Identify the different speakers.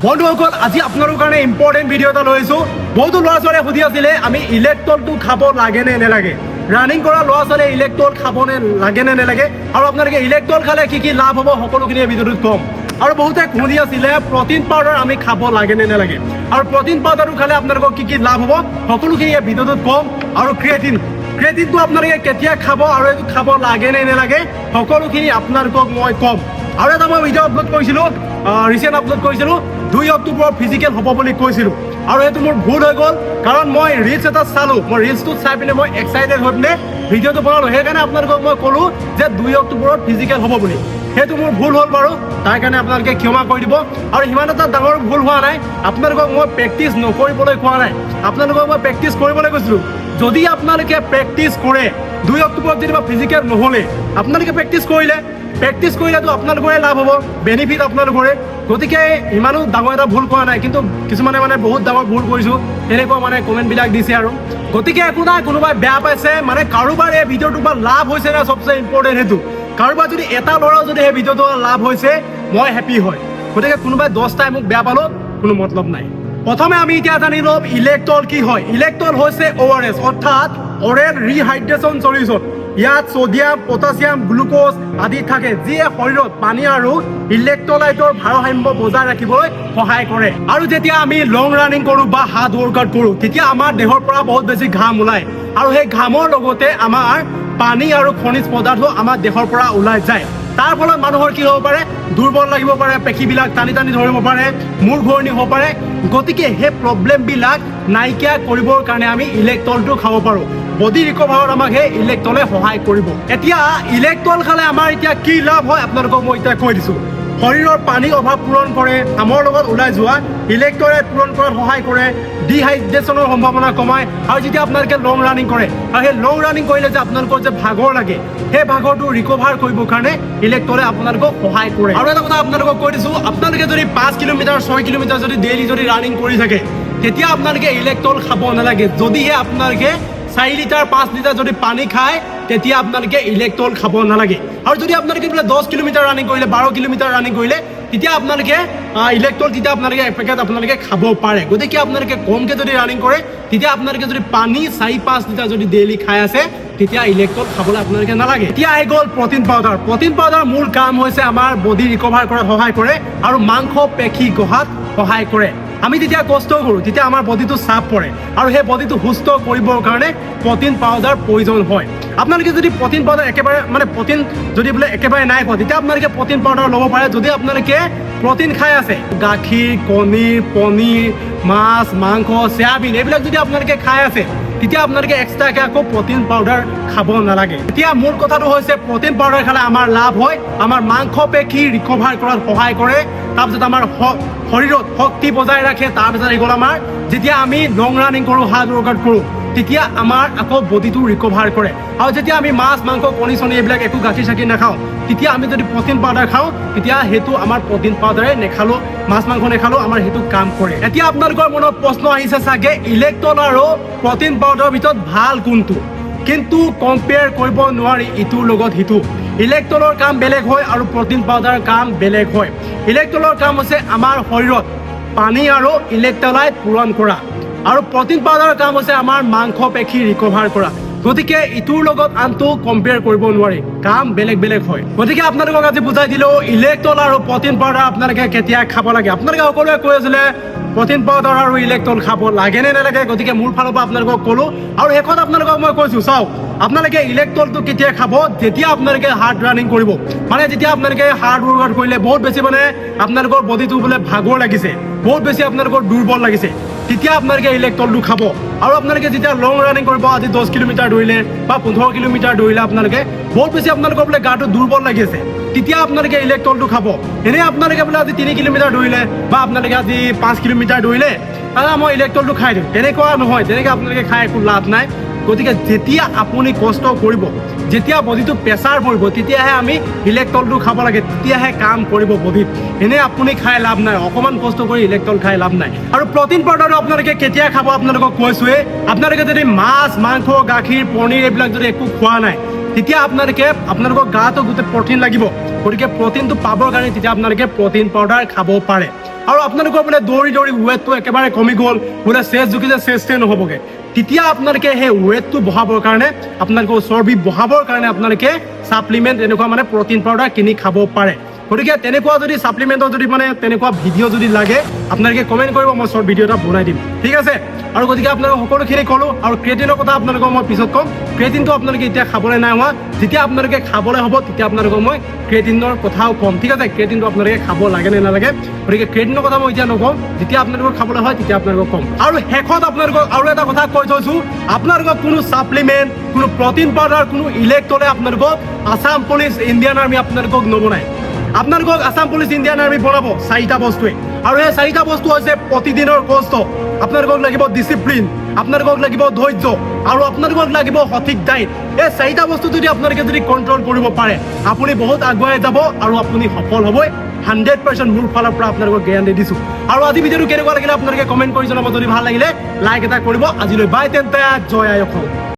Speaker 1: বন্ধুসকল আজি আপোনালোকৰ কাৰণে ইম্পৰ্টেণ্ট ভিডিঅ' এটা লৈছোঁ। বহুতো ল'ৰা ছোৱালীয়ে সুধি আছিলে আমি ইলেক্ট্ৰলটো খাব লাগে নে নালাগে, ৰানিং কৰা ল'ৰা ছোৱালীয়ে ইলেক্ট্ৰল খাব নে লাগে নে নালাগে, আৰু আপোনালোকে ইলেক্ট্ৰল খালে কি কি লাভ হ'ব সকলোখিনি ভিডিঅ'টোত ক'ম। আৰু বহুতে সুধি আছিলে প্ৰটিন পাউডাৰ আমি খাব লাগে নে নালাগে, আৰু প্ৰটিন পাউডাৰটো খালে আপোনালোকৰ কি কি লাভ হ'ব সকলোখিনি ভিডিঅ'টোত ক'ম। আৰু ক্ৰিয়েটিনটো আপোনালোকে কেতিয়া খাব আৰু এইটো খাব লাগে নে নালাগে সকলোখিনি আপোনালোকক মই ক'ম। আৰু এটা মই ভিডিঅ' আপলোড কৰিছিলোঁ, ৰিচেণ্ট আপলোড কৰিছিলোঁ 2 অক্টোবৰত ফিজিকেল হ'ব বুলি কৈছিলোঁ, আৰু সেইটো মোৰ ভুল হৈ গ'ল। কাৰণ মই ৰিলছ এটা চালোঁ, মই ৰিলছটো চাই পিনে মই এক্সাইটেড হৈ পিনে ভিডিঅ'টো বনালোঁ। সেইকাৰণে আপোনালোকক মই ক'লোঁ যে 2 অক্টোবৰত ফিজিকেল হ'ব বুলি। সেইটো মোৰ ভুল হ'ল বাৰু, তাৰ কাৰণে আপোনালোকে ক্ষমা কৰি দিব। আৰু সিমান এটা ডাঙৰ ভুল হোৱা নাই, আপোনালোকক মই প্ৰেক্টিচ নকৰিবলৈ কোৱা নাই, আপোনালোকক মই প্ৰেক্টিচ কৰিবলৈ কৈছিলোঁ। যদি আপোনালোকে প্ৰেক্টিচ কৰে 2 অক্টোবৰত যেনিবা ফিজিকেল নহ'লে আপোনালোকে প্ৰেক্টিচ কৰিলেতো আপোনালোকৰে লাভ হ'ব, বেনিফিট আপোনালোকৰে। গতিকে ইমানো ডাঙৰ এটা ভুল কৰা নাই, কিন্তু কিছুমানে বহুত ডাঙৰ ভুল কৰিছোঁ তেনেকুৱা কমেণ্টবিলাক দিছে। আৰু গতিকে একো নাই, কোনোবাই বেয়া পাইছে কাৰোবাৰ এই ভিডিঅ'টোৰ পৰা লাভ হৈছে না, চবচে ইম্পৰ্টেণ্ট সেইটো। কাৰোবাৰ যদি এটা ল'ৰা যদি সেই ভিডিঅ'টো লাভ হৈছে মই হেপী হয়। গতিকে কোনোবাই 10টাই মোক বেয়া পালোঁ কোনো মতলব নাই। প্ৰথমে আমি এতিয়া জানি ল'ম ইলেক্ট্ৰল কি হয়। ইলেক্ট্ৰল হৈছে ORS অৰ্থাৎ অৰেল ৰিহাইড্ৰেশ্যন সলিউশ্যন। ইয়াত ছ'ডিয়াম, পটাছিয়াম, গ্লুক'জ আদি থাকে, যিয়ে শৰীৰত পানী আৰু ইলেক্ট্ৰলাইটৰ ভাৰসাম্য বজাই ৰাখিবলৈ সহায় কৰে। আৰু যেতিয়া আমি লং ৰানিং কৰোঁ বা হাৰ্ড ৱৰ্কআউট কৰোঁ তেতিয়া আমাৰ দেহৰ পৰা বহুত বেছি ঘাম ওলায়, আৰু সেই ঘামৰ লগতে আমাৰ পানী আৰু খনিজ পদাৰ্থ আমাৰ দেহৰ পৰা ওলাই যায়। তাৰ ফলত মানুহৰ কি হ'ব পাৰে, দুৰ্বল লাগিব পাৰে, পেশীবিলাক টানি ধৰিব পাৰে, মূৰ ঘূৰণি হ'ব পাৰে। গতিকে সেই প্ৰব্লেমবিলাক নাইকিয়া কৰিবৰ কাৰণে আমি ইলেক্ট্ৰলটো খাব পাৰোঁ। বডি ৰিকভাৰত আমাক সেই ইলেক্ট্ৰলে সহায় কৰিব। এতিয়া ইলেক্ট্ৰল খালে আমাৰ এতিয়া কি লাভ হয় আপোনালোকক মই এতিয়া কৈ দিছোঁ। শৰীৰৰ পানীৰ অভাৱ পূৰণ কৰে, ঘামৰ লগত ওলাই যোৱা ইলেক্ট্ৰলাইট পূৰণ কৰাত সহায় কৰে, ডিহাইড্ৰেশ্যনৰ সম্ভাৱনা কমায়। আৰু যেতিয়া আপোনালোকে লং ৰানিং কৰে, আৰু সেই লং ৰানিং কৰিলে যে আপোনালোকৰ যে ভাগৰ লাগে সেই ভাগৰটো ৰিকভাৰ কৰিবৰ কাৰণে ইলেক্ট্ৰলে আপোনালোকক সহায় কৰে। আৰু এটা কথা আপোনালোকক কৈ দিছোঁ, আপোনালোকে যদি 5 কিলোমিটাৰ 6 কিলোমিটাৰ যদি ডেইলি যদি ৰানিং কৰি থাকে তেতিয়া আপোনালোকে ইলেক্ট্ৰল খাব নালাগে। যদিহে আপোনালোকে 4 লিটাৰ 5 লিটাৰ যদি পানী খায় তেতিয়া আপোনালোকে ইলেক্ট্ৰল খাব নালাগে। আৰু যদি আপোনালোকে বোলে 10 কিলোমিটাৰ ৰানিং কৰিলে, 12 কিলোমিটাৰ ৰানিং কৰিলে তেতিয়া আপোনালোকে ইলেক্ট্ৰল তেতিয়া আপোনালোকে এপেকেট আপোনালোকে খাব পাৰে। গতিকে আপোনালোকে কমকৈ যদি ৰানিং কৰে তেতিয়া আপোনালোকে যদি পানী 4-5 লিটাৰ যদি ডেইলি খাই আছে তেতিয়া ইলেক্ট্ৰল খাবলৈ আপোনালোকে নালাগে। এতিয়া আহি গ'ল প্ৰটিন পাউডাৰ। প্ৰটিন পাউডাৰ মূল কাম হৈছে আমাৰ বডি ৰিকভাৰ কৰাত সহায় কৰে আৰু মাংস পেশী গঢ়াত সহায় কৰে। আমি যেতিয়া কষ্ট কৰোঁ তেতিয়া আমাৰ বডিটো চাপ পৰে, আৰু সেই বডিটো সুস্থ কৰিবৰ কাৰণে প্ৰটিন পাউডাৰ প্ৰয়োজন হয়। আপোনালোকে যদি প্ৰটিন পাউডাৰ একেবাৰে প্ৰটিন যদি বোলে একেবাৰে নাই খোৱা তেতিয়া আপোনালোকে প্ৰটিন পাউডাৰ ল'ব পাৰে। যদি আপোনালোকে প্ৰটিন খাই আছে, গাখীৰ, কণী, পনীৰ, মাছ, মাংস, চয়াবিন এইবিলাক যদি আপোনালোকে খাই আছে তেতিয়া আপোনালোকে এক্সট্ৰাকৈ আকৌ প্ৰটিন পাউডাৰ খাব নালাগে। এতিয়া মূল কথাটো হৈছে প্ৰটিন পাউডাৰ খালে আমাৰ লাভ হয়, আমাৰ মাংস পেশী ৰিকভাৰ কৰাত সহায় কৰে, তাৰপিছত আমাৰ শৰীৰত শক্তি বজাই ৰাখে। তাৰপিছত আহি গ'ল আমাৰ যেতিয়া আমি লং ৰানিং কৰোঁ, হাৰ্ড ৱৰ্কআউট কৰোঁ তেতিয়া আমাৰ আকৌ বডিটো ৰিকভাৰ কৰে। আৰু যেতিয়া আমি মাছ, মাংস, কণী চণী এইবিলাক একো গাখীৰ চাখীৰ নাখাওঁ তেতিয়া আমি যদি প্ৰটিন পাউডাৰ খাওঁ তেতিয়া সেইটো আমাৰ প্ৰটিন পাউডাৰে নেখালোঁ, মাছ মাংস নেখালোঁ, আমাৰ সেইটো কাম কৰে। এতিয়া আপোনালোকৰ মনত প্ৰশ্ন আহিছে চাগে ইলেক্ট্ৰল আৰু প্ৰটিন পাউডাৰৰ ভিতৰত ভাল কোনটো, কিন্তু কম্পেয়াৰ কৰিব নোৱাৰি ইটোৰ লগত সিটো। ইলেক্ট্ৰলৰ কাম বেলেগ হয় আৰু প্ৰটিন পাউডাৰৰ কাম বেলেগ হয়। ইলেক্ট্ৰলৰ কাম হৈছে আমাৰ শৰীৰত পানী আৰু ইলেক্ট্ৰলাইট পূৰণ কৰা, আৰু প্ৰটিন পাউডাৰৰ কাম হৈছে আমাৰ মাংস পেশী ৰিকভাৰ কৰা। গতিকে ইটোৰ লগত আনটো কম্পেয়াৰ কৰিব নোৱাৰি, কাম বেলেগ বেলেগ হয়। গতিকে আপোনালোকক আজি বুজাই দিলোঁ ইলেক্ট্ৰল আৰু প্ৰটিন পাউডাৰ আপোনালোকে কেতিয়া খাব লাগে। আপোনালোকে সকলোৱে কৈ আছিলে প্ৰটিন পাউডাৰ আৰু ইলেক্ট্ৰল খাব লাগে নে নালাগে, গতিকে মোৰ ফালৰ পৰা আপোনালোকক ক'লোঁ। আৰু শেষত আপোনালোকক মই কৈছোঁ চাওক, আপোনালোকে ইলেক্ট্ৰলটো কেতিয়া খাব, যেতিয়া আপোনালোকে হাৰ্ড ৰানিং কৰিব, যেতিয়া আপোনালোকে হাৰ্ড ৱৰ্কআউট কৰিলে বহুত বেছি আপোনালোকৰ বডিটো বোলে ভাগৰ লাগিছে, বহুত বেছি আপোনালোকৰ দুৰ্বল লাগিছে, তেতিয়া আপোনালোকে ইলেক্ট্ৰলটো খাব। আৰু আপোনালোকে যেতিয়া লং ৰানিং কৰিব, আজি 10 কিলোমিটাৰ দৌৰিলে বা 15 কিলোমিটাৰ দৌৰিলে, আপোনালোকে বহুত বেছি আপোনালোকৰ বোলে গাটো দুৰ্বল লাগি আছে তেতিয়া আপোনালোকে ইলেক্ট্ৰলটো খাব। এনেই আপোনালোকে বোলে আজি 3 কিলোমিটাৰ দৌৰিলে বা আপোনালোকে আজি 5 কিলোমিটাৰ দৌৰিলে মই ইলেক্ট্ৰলটো খাই দিওঁ, তেনেকুৱা নহয়, তেনেকৈ আপোনালোকে খাই একো লাভ নাই। গতিকে যেতিয়া আপুনি কষ্ট কৰিব, যেতিয়া বডিটো প্ৰেছাৰ পৰিব তেতিয়াহে আমি ইলেক্ট্ৰলটো খাব লাগে, তেতিয়াহে কাম কৰিব বডিত। এনেই আপুনি খাই লাভ নাই, অকণমান কষ্ট কৰি ইলেক্ট্ৰল খাই লাভ নাই। আৰু প্ৰটিন পাউডাৰটো আপোনালোকে কেতিয়া খাব আপোনালোকক কৈছোঁৱে, আপোনালোকে যদি মাছ, মাংস, গাখীৰ, পনীৰ এইবিলাক যদি একো খোৱা নাই তেতিয়া আপোনালোকৰ গাটো গোটেই প্ৰটিন লাগিব। গতিকে প্ৰটিনটো পাবৰ কাৰণে তেতিয়া আপোনালোকে প্ৰটিন পাউডাৰ খাব পাৰে। আৰু আপোনালোকৰ বোলে দৌৰি দৌৰি ৱেটটো একেবাৰে কমি গ'ল, বোলে চেষ্ট জুখিছে চেষ্টে নহ'বগে, তেতিয়া আপোনালোকে সেই ৱেটটো বঢ়াবৰ কাৰণে, আপোনালোকৰ চৰ্বি বঢ়াবৰ কাৰণে আপোনালোকে ছাপ্লিমেণ্ট এনেকুৱা মানে প্ৰটিন পাউডাৰ কিনি খাব পাৰে। গতিকে তেনেকুৱা যদি ছাপ্লিমেণ্টৰ যদি মানে তেনেকুৱা ভিডিঅ' যদি লাগে আপোনালোকে কমেণ্ট কৰিব, মই শ্বৰ্ট ভিডিঅ' এটা বনাই দিম, ঠিক আছে। আৰু গতিকে আপোনালোকক সকলোখিনি ক'লোঁ। আৰু ক্ৰিয়েটিনৰ কথা আপোনালোকক মই পিছত ক'ম। ক্ৰিয়েটিনটো আপোনালোকে এতিয়া খাবলৈ নাই হোৱা, যেতিয়া আপোনালোকে খাবলৈ হ'ব তেতিয়া আপোনালোকক মই ক্ৰিয়েটিনৰ কথাও ক'ম, ঠিক আছে। ক্ৰিয়েটিনটো আপোনালোকে খাব লাগে নে নালাগে, গতিকে ক্ৰিয়েটিনৰ কথা মই এতিয়া নকওঁ, যেতিয়া আপোনালোকক খাবলৈ হয় তেতিয়া আপোনালোকক ক'ম। আৰু শেষত আপোনালোকক আৰু এটা কথা কৈ থৈছোঁ, আপোনালোকক কোনো ছাপ্লিমেণ্ট, কোনো প্ৰটিন পাউডাৰ, কোনো ইলেক্ট্ৰলে আপোনালোকক আছাম পুলিচ, ইণ্ডিয়ান আৰ্মি আপোনালোকক নবনায়। আপোনালোকক আছাম পুলিচ, ইণ্ডিয়ান আৰ্মি বনাব 4টা বস্তুৱে, আৰু এই 4টা বস্তু হৈছে প্ৰতিদিনৰ কষ্ট, আপোনালোকক লাগিব ডিচিপ্লিন, আপোনালোকক লাগিব ধৈৰ্য, আৰু আপোনালোকক লাগিব সঠিক ডায়েট। এই 4টা বস্তু যদি আপোনালোকে যদি কণ্ট্ৰল কৰিব পাৰে, আপুনি বহুত আগুৱাই যাব আৰু আপুনি সফল হ'বই 100% মোৰ ফালৰ পৰা আপোনালোকক গেৰাণ্টি দিছোঁ। আৰু আজি ভিডিঅ'টো কেনেকুৱা লাগিলে আপোনালোকে কমেণ্ট কৰি জনাব। যদি ভাল লাগিলে লাইক এটা কৰিব। আজিলৈ বাই, তেন্তে জয় আই অসম।